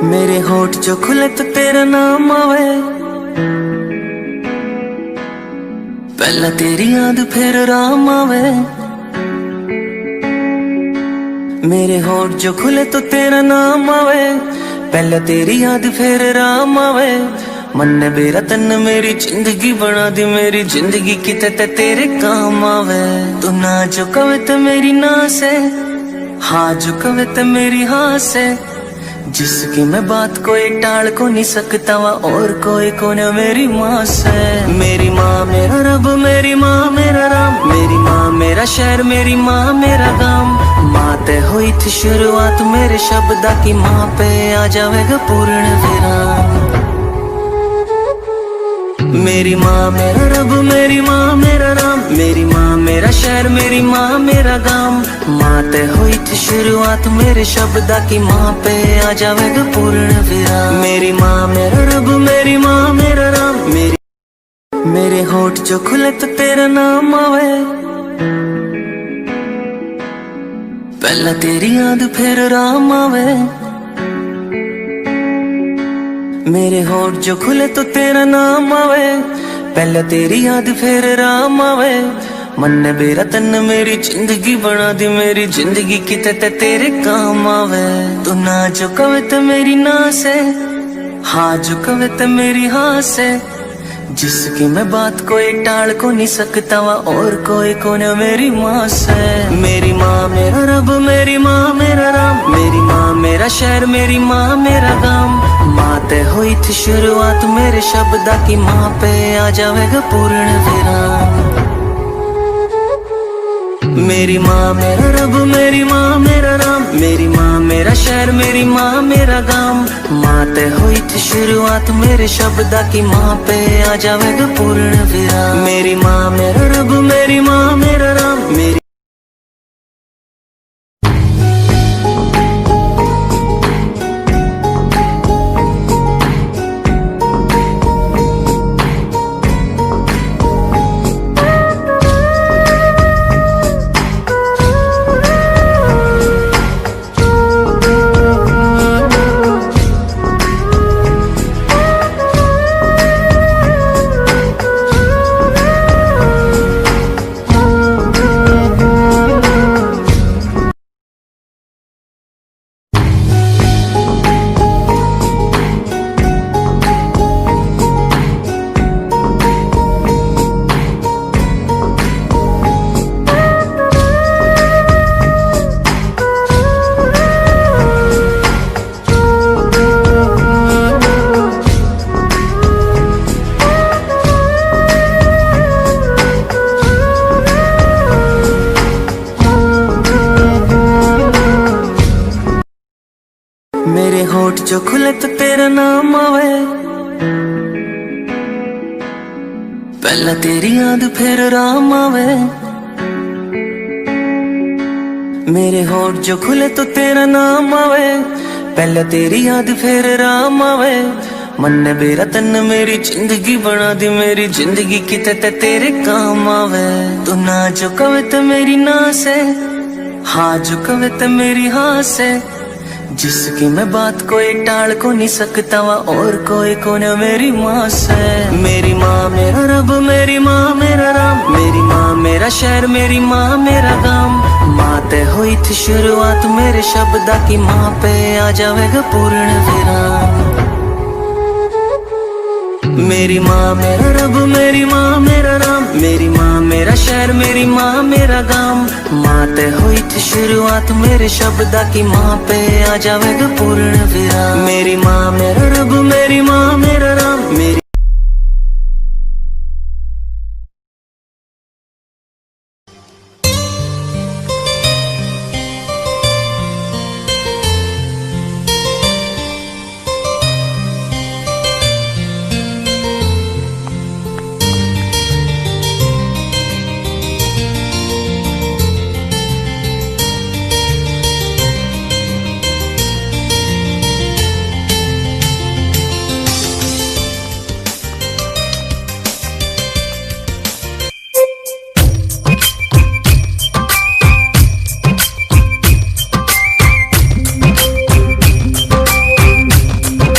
मेरे होठ जो खुले तो तेरा नाम आवे, पहला तेरी याद फिर राम आवे। मेरे होठ जो खुले तो तेरा नाम आवे, पहला तेरी याद फिर राम आवे। मन ने बेरा तन मेरी जिंदगी बना दी, मेरी जिंदगी किते ते तेरे काम आवे। तू ना जो कवे तो मेरी ना से, हाँ जो कवे तो मेरी हाँ से। जिसकी मैं बात कोई टाल को नहीं सकता वा, और कोई कौन मेरी माँ से। मेरी माँ मेरा रब, मेरी माँ मेरा राम, मेरी माँ मेरा शहर, मेरी माँ मेरा गाम। माँ ते हुई थी शुरुआत मेरे शब्दा की, माँ पे आ जाएगा पूर्ण विराम। मेरी माँ मेरा रब, मेरी माँ मेरा राम, मेरी माँ मेरा शहर, मेरी माँ मेरा गाम। माँ ते हुई थी शुरुआत मेरे शब्दा की, माँ पे आ जाएगा पूर्ण विराम। मेरी माँ मेरा रब, मेरी माँ मेरा राम, मेरे होठ जो खुले तो तेरा नाम आवे, पहला तेरी याद फिर राम आवे। मेरे होठ जो खुले तो तेरा नाम आवे, पहले तेरी याद फिर राम आवे। मन ने बेरा तन मेरी जिंदगी बना दी, मेरी जिंदगी किते ते तेरे काम आवे। तू ना जो कवे तो मेरी ना से, हाँ जो कवे तो मेरी हाँ से। जिसकी मैं बात कोई टाल को नहीं सकता वा, और कोई कौन मेरी माँ से। मेरी माँ मेरा रब, मेरी माँ मेरा राम, मेरी माँ मेरा शहर, मेरी माँ मेरा गाम। माँ ते हुई थी शुरुआत मेरे शब्दा की, माँ पे आ जाएगा पूर्ण विराम। मेरी माँ मेरा रब, मेरी माँ मेरा राम, मेरी माँ मेरा शहर, मेरी माँ मेरा गाम। माँ ते हुई थी शुरुआत मेरे शब्दा की, माँ पे आ जाएगा पूर्ण विराम। मेरी माँ मेरा रब, मेरी माँ मेरा राम, मेरी मेरे होठ जो खुले तो तेरा नाम आवे, पहला तेरी याद फिर राम आवे। मेरे होठ जो खुले तो तेरा नाम आवे, पहला तेरी याद फिर राम आवे। मन ने बेरा तन मेरी जिंदगी बना दी, मेरी जिंदगी किते ते तेरे काम आवे। तू ना जो कवे तो मेरी ना से, हाँ जो कवे तो मेरी हाँ से। जिसकी मैं बात कोई टाल को नहीं सकता वा, और कोई कौन मेरी माँ से। मेरी माँ मेरा रब, मेरी माँ मेरा राम, मेरी माँ मेरा शहर, मेरी माँ मेरा गाम। माँ ते हुई थी शुरुआत मेरे शब्दा की, माँ पे आ जाएगा पूर्ण विराम। मेरी माँ मेरा रब, मेरी माँ मेरा राम, मेरी माँ मेरा शहर, मेरी माँ मेरा गाम। माँ ते हुई थी शुरुआत मेरे शब्दा की, माँ पे आ जाएगा पूर्ण विराम। मेरी माँ मेरा रब, मेरी माँ मेरा राम, मेरी